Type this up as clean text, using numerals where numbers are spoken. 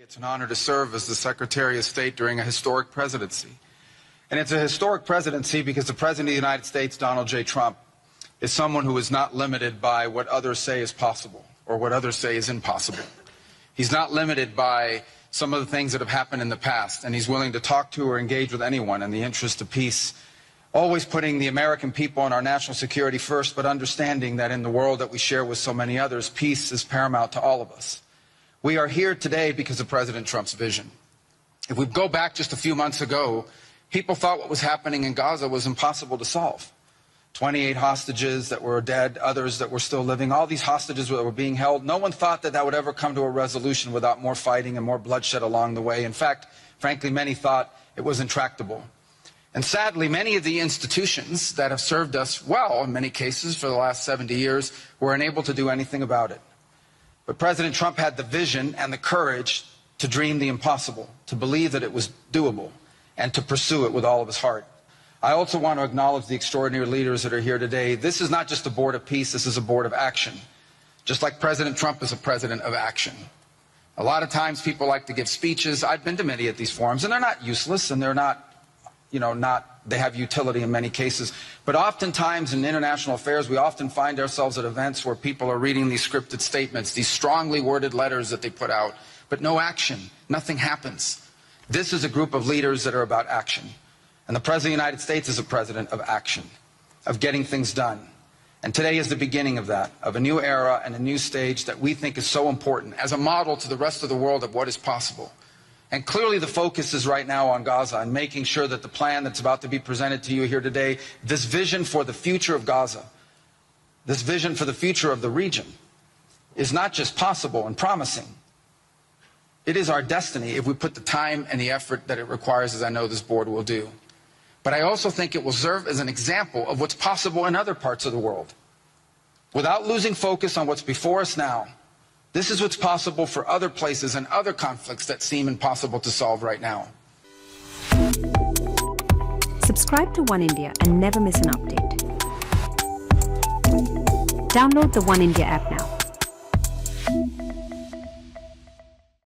It's an honor to serve as the Secretary of State during a historic presidency. And it's a historic presidency because the President of the United States, Donald J. Trump, is someone who is not limited by what others say is possible or what others say is impossible. He's not limited by some of the things that have happened in the past, and he's willing to talk to or engage with anyone in the interest of peace, always putting the American people and our national security first, but understanding that in the world that we share with so many others, peace is paramount to all of us. We are here today because of President Trump's vision. If we go back just a few months ago, people thought what was happening in Gaza was impossible to solve. 28 hostages that were dead, others that were still living, all these hostages that were being held. No one thought that that would ever come to a resolution without more fighting and more bloodshed along the way. In fact, frankly, many thought it was intractable. And sadly, many of the institutions that have served us well, in many cases, for the last 70 years, were unable to do anything about it. But President Trump had the vision and the courage to dream the impossible, to believe that it was doable, and to pursue it with all of his heart. I also want to acknowledge the extraordinary leaders that are here today. This is not just a board of peace, this is a board of action. Just like President Trump is a president of action. A lot of times people like to give speeches. I've been to many of these forums, and they're not useless, and they're not, they have utility in many cases. But oftentimes in international affairs, we often find ourselves at events where people are reading these scripted statements, these strongly worded letters that they put out, but no action, nothing happens. This is a group of leaders that are about action. And the President of the United States is a president of action, of getting things done. And today is the beginning of that, of a new era and a new stage that we think is so important as a model to the rest of the world of what is possible. And clearly the focus is right now on Gaza and making sure that the plan that's about to be presented to you here today, this vision for the future of Gaza, this vision for the future of the region, is not just possible and promising. It is our destiny if we put the time and the effort that it requires, as I know this board will do. But I also think it will serve as an example of what's possible in other parts of the world. Without losing focus on what's before us now, this is what's possible for other places and other conflicts that seem impossible to solve right now. Subscribe to One India and never miss an update. Download the One India app now.